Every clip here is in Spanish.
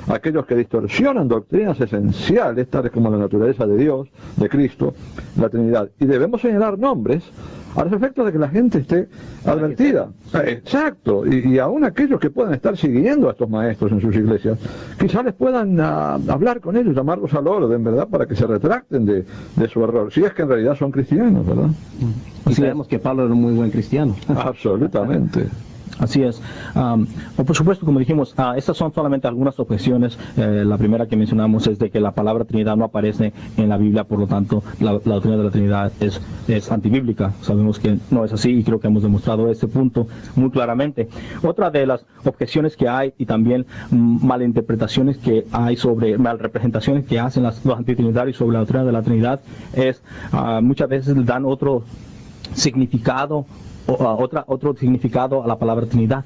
aquellos que distorsionan doctrinas esenciales, tales como la naturaleza de Dios, de Cristo, la Trinidad. Y debemos señalar nombres a los efectos de que la gente esté advertida. Exacto. Y aún aquellos que puedan estar siguiendo a estos maestros en sus iglesias, quizás les puedan hablar con ellos, llamarlos al orden, ¿verdad?, para que se retracten de su error, si es que en realidad son cristianos, ¿verdad? Y sabemos que Pablo era un muy buen cristiano. Absolutamente. Así es. Por supuesto, como dijimos, estas son solamente algunas objeciones. La primera que mencionamos es de que la palabra Trinidad no aparece en la Biblia, por lo tanto, la doctrina de la Trinidad es antibíblica. Sabemos que no es así y creo que hemos demostrado este punto muy claramente. Otra de las objeciones que hay y también malinterpretaciones que hay sobre malrepresentaciones que hacen los antitrinitarios sobre la doctrina de la Trinidad es muchas veces le dan otro significado otro significado a la palabra Trinidad.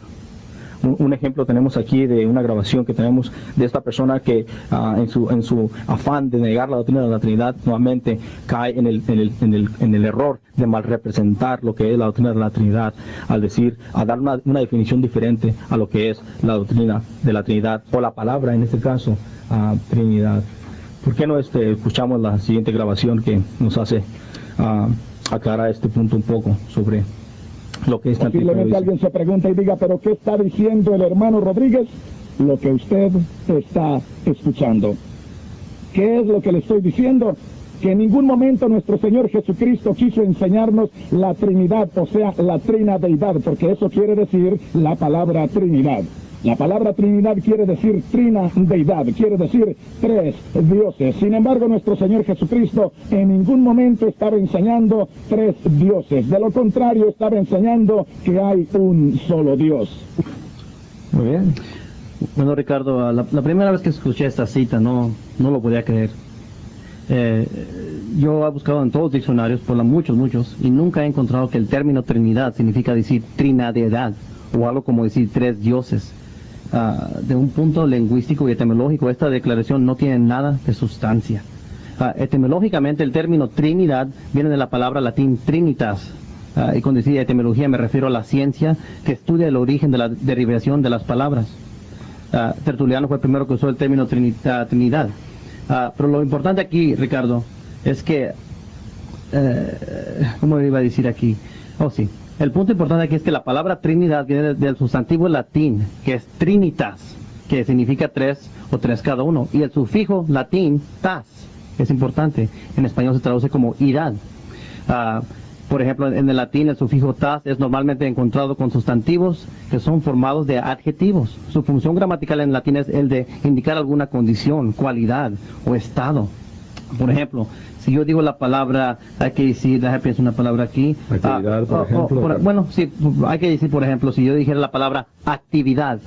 Un ejemplo tenemos aquí de una grabación que tenemos de esta persona que en su afán de negar la doctrina de la Trinidad nuevamente cae en el error de mal representar lo que es la doctrina de la Trinidad al dar una definición diferente a lo que es la doctrina de la Trinidad o la palabra en este caso Trinidad. ¿Por qué no escuchamos la siguiente grabación que nos hace aclarar este punto un poco sobre lo que está? Posiblemente alguien se pregunta y diga, pero ¿qué está diciendo el hermano Rodríguez? Lo que usted está escuchando. ¿Qué es lo que le estoy diciendo? Que en ningún momento nuestro Señor Jesucristo quiso enseñarnos la Trinidad, o sea, la trinadeidad, porque eso quiere decir la palabra Trinidad. La palabra Trinidad quiere decir trinadeidad, quiere decir tres dioses. Sin embargo, nuestro Señor Jesucristo en ningún momento estaba enseñando tres dioses. De lo contrario, estaba enseñando que hay un solo Dios. Muy bien. Bueno, Ricardo, la primera vez que escuché esta cita no lo podía creer. Yo he buscado en todos los diccionarios, por muchos, y nunca he encontrado que el término Trinidad significa decir trinadeidad, o algo como decir tres dioses. De un punto lingüístico y etimológico, esta declaración no tiene nada de sustancia. Etimológicamente, el término Trinidad viene de la palabra latín trinitas, y cuando decía etimología me refiero a la ciencia que estudia el origen de la derivación de las palabras. Tertuliano fue el primero que usó el término Trinidad. Pero lo importante aquí, Ricardo, es que, ¿cómo iba a decir aquí? Sí. El punto importante aquí es que la palabra Trinidad viene del sustantivo latín, que es trinitas, que significa tres o tres cada uno, y el sufijo latín tas, que es importante, en español se traduce como idad. Por ejemplo, en el latín el sufijo tas es normalmente encontrado con sustantivos que son formados de adjetivos. Su función gramatical en latín es el de indicar alguna condición, cualidad o estado. Por ejemplo, si yo digo la palabra, hay que decir, déjame pensar una palabra aquí. Actividad, por ejemplo. Bueno, sí, hay que decir, por ejemplo, si yo dijera la palabra actividad,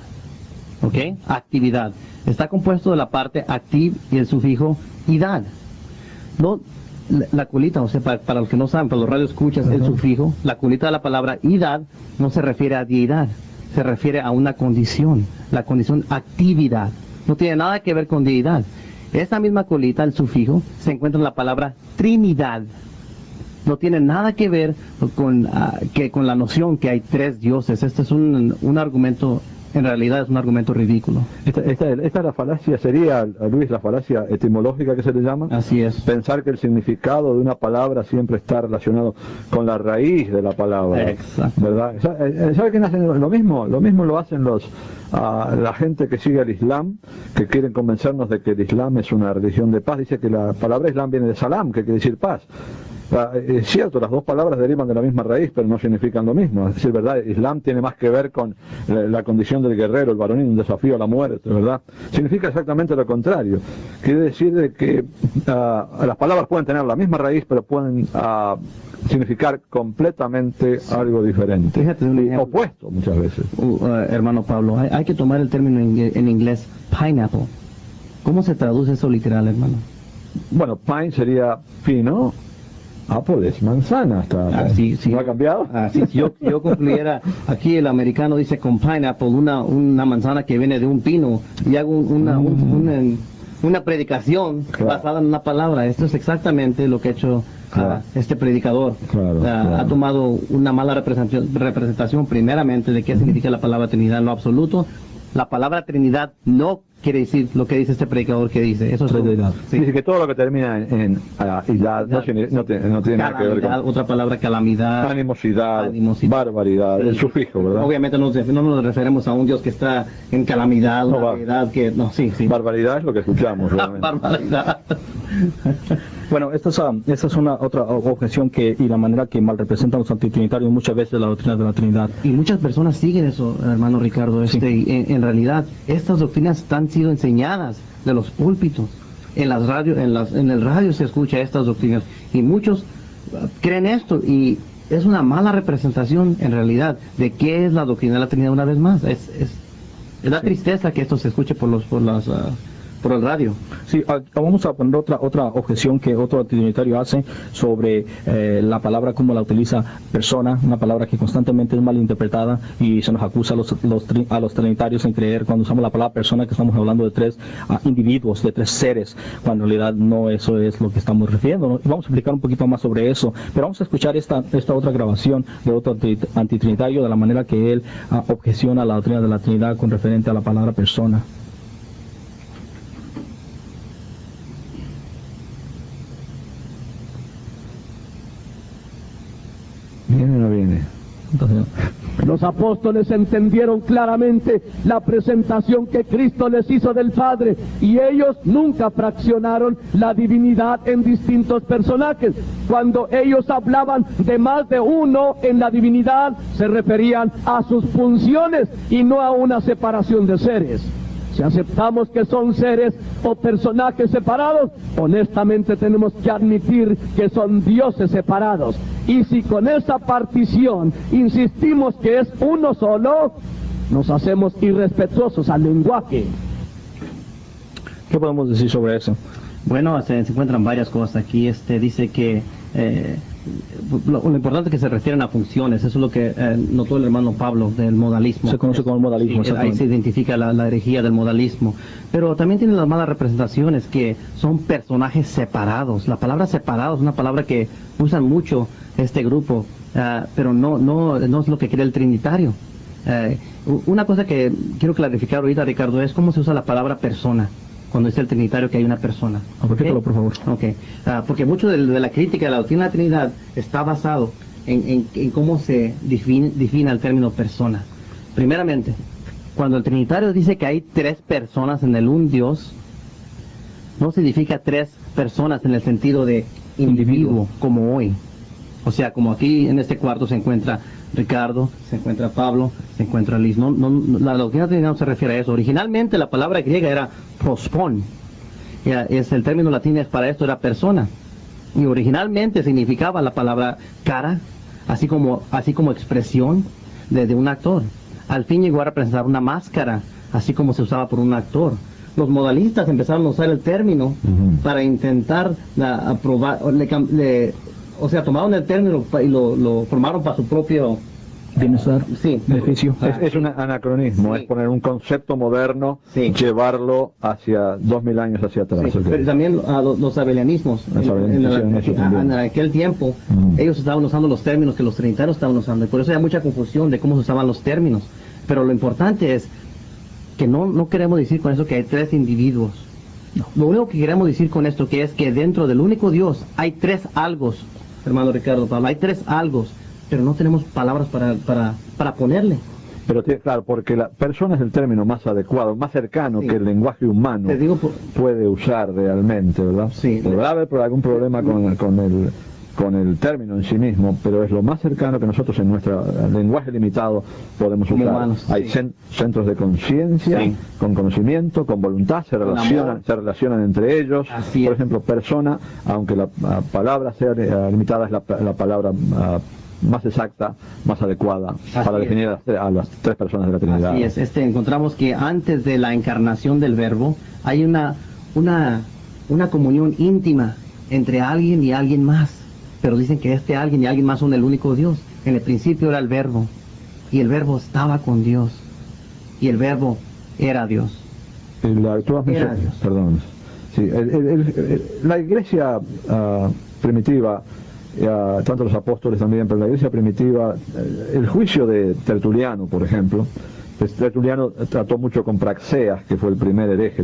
¿ok? Actividad. Está compuesto de la parte activ y el sufijo idad. No, la colita, o sea, para los que no saben, para los radioescuchas, el sufijo, la colita de la palabra idad no se refiere a deidad, se refiere a una condición, la condición actividad. No tiene nada que ver con deidad. Esta misma colita, el sufijo, se encuentra en la palabra Trinidad. No tiene nada que ver con la noción que hay tres dioses. Este es un argumento, en realidad es un argumento ridículo. Esta es la falacia, sería, Luis, la falacia etimológica que se le llama. Así es. Pensar que el significado de una palabra siempre está relacionado con la raíz de la palabra. Exacto. ¿Verdad? ¿Sabe quién hacen lo mismo? Lo mismo lo hacen la gente que sigue el Islam, que quieren convencernos de que el Islam es una religión de paz. Dice que la palabra Islam viene de salam, que quiere decir paz. Es cierto, las dos palabras derivan de la misma raíz, pero no significan lo mismo. Es decir, ¿verdad? Islam tiene más que ver con la condición del guerrero, el varonil, un desafío a la muerte, ¿verdad? Significa exactamente lo contrario. Quiere decir de que las palabras pueden tener la misma raíz, pero pueden significar completamente algo diferente. Fíjate, un ejemplo. Opuesto muchas veces. Hermano Pablo, hay que tomar el término en inglés pineapple. ¿Cómo se traduce eso literal, hermano? Bueno, pine sería pino. Apple es manzana, sí. ¿No ha cambiado? Si yo concluyera, aquí el americano dice con pineapple, una manzana que viene de un pino, y hago una predicación basada en una palabra. Esto es exactamente lo que ha hecho este predicador. Ha tomado una mala representación primeramente de qué significa la palabra Trinidad en lo absoluto, La palabra Trinidad no quiere decir lo que dice este predicador que dice. Eso es Trinidad. sí. Dice que todo lo que termina en idad no tiene nada que ver Calamidad, con otra palabra, calamidad. animosidad, Animosidad. barbaridad, el Sí. sufijo, ¿verdad? Obviamente no nos referimos a un Dios que está en calamidad, No, una va. realidad que... No, sí. Barbaridad es lo que escuchamos, realmente. Barbaridad. Bueno, esta es una otra objeción y la manera que mal representan los antitrinitarios muchas veces la doctrina de la Trinidad. Y muchas personas siguen eso, hermano Ricardo. Y en realidad, estas doctrinas han sido enseñadas de los púlpitos. En el radio se escucha estas doctrinas. Y muchos creen esto. Y es una mala representación, en realidad, de qué es la doctrina de la Trinidad una vez más. Es da tristeza que esto se escuche por el radio. Sí, vamos a poner otra objeción que otro antitrinitario hace sobre la palabra como la utiliza persona, una palabra que constantemente es mal interpretada y se nos acusa a los trinitarios en creer cuando usamos la palabra persona que estamos hablando de tres individuos, de tres seres, cuando en realidad no eso es lo que estamos refiriendo, ¿no? Vamos a explicar un poquito más sobre eso, pero vamos a escuchar esta otra grabación de otro antitrinitario de la manera que él objeciona la doctrina de la Trinidad con referente a la palabra persona. ¿Viene o no viene? Entonces, Los apóstoles entendieron claramente la presentación que Cristo les hizo del Padre y ellos nunca fraccionaron la divinidad en distintos personajes. Cuando ellos hablaban de más de uno en la divinidad, se referían a sus funciones y no a una separación de seres. Si aceptamos que son seres o personajes separados, honestamente tenemos que admitir que son dioses separados. Y si con esa partición insistimos que es uno solo, nos hacemos irrespetuosos al lenguaje. ¿qué podemos decir sobre eso? Bueno, se encuentran varias cosas aquí. Dice que lo importante es que se refieren a funciones. Eso es lo que notó el hermano Pablo del modalismo. Se conoce como el modalismo, Sí, ahí exactamente. se identifica la herejía del modalismo. Pero también tiene las malas representaciones que son personajes separados. La palabra separado es una palabra que usan mucho este grupo, pero no es lo que cree el trinitario. Una cosa que quiero clarificar ahorita, Ricardo, es cómo se usa la palabra persona cuando dice el trinitario que hay una persona. Repítelo, por favor. Okay. Porque mucho de la crítica de la doctrina de la Trinidad está basado en cómo se define el término persona. Primeramente, cuando el trinitario dice que hay tres personas en el un Dios, no significa tres personas en el sentido de individuo, como hoy. O sea, como aquí en este cuarto se encuentra Ricardo, se encuentra Pablo, se encuentra Liz. La doctrina de la Trinidad no se refiere a eso. Originalmente la palabra griega era prospon. El término latino para esto era persona. Y originalmente significaba la palabra cara, así como expresión de un actor. Al fin llegó a representar una máscara, así como se usaba por un actor. Los modalistas empezaron a usar el término para intentar aprobar, o sea, tomaron el término y lo formaron para su propio bienestar, sí, beneficio. Es un anacronismo, Sí. es poner un concepto moderno, Sí. llevarlo hacia 2000 años hacia atrás. Sí, pero también los abelianismos. Los abelianismos hicieron eso también. En aquel tiempo, ellos estaban usando los términos que los trinitarios estaban usando, y por eso hay mucha confusión de cómo se usaban los términos. Pero lo importante es que no queremos decir con eso que hay tres individuos. Lo único que queremos decir con esto que es que dentro del único Dios hay tres algos, hermano Ricardo Pablo, hay tres algos, pero no tenemos palabras para ponerle. Pero claro, porque la persona es el término más adecuado, más cercano Sí. que el lenguaje humano Te digo puede usar realmente, ¿verdad? Sí. Podrá haber algún problema con el término en sí mismo, pero es lo más cercano que nosotros en nuestro lenguaje limitado podemos Como usar. humanos, Hay sí. centros de conciencia, Sí. con conocimiento, con voluntad, se amor. relacionan entre ellos. Así Por es. ejemplo, persona, aunque la palabra sea limitada, es la palabra más exacta, más adecuada para es. definir a las tres personas de la Trinidad. Así es, encontramos que antes de la encarnación del Verbo hay una comunión íntima entre alguien y alguien más. Pero dicen que alguien y alguien más son el único Dios. En el principio era el Verbo, y el Verbo estaba con Dios, y el Verbo era Dios. Tú has mencionado, Dios. perdón. Sí, la iglesia primitiva, tanto los apóstoles también, pero la iglesia primitiva, el juicio de Tertuliano, por ejemplo, Tertuliano trató mucho con Praxeas, que fue el primer hereje,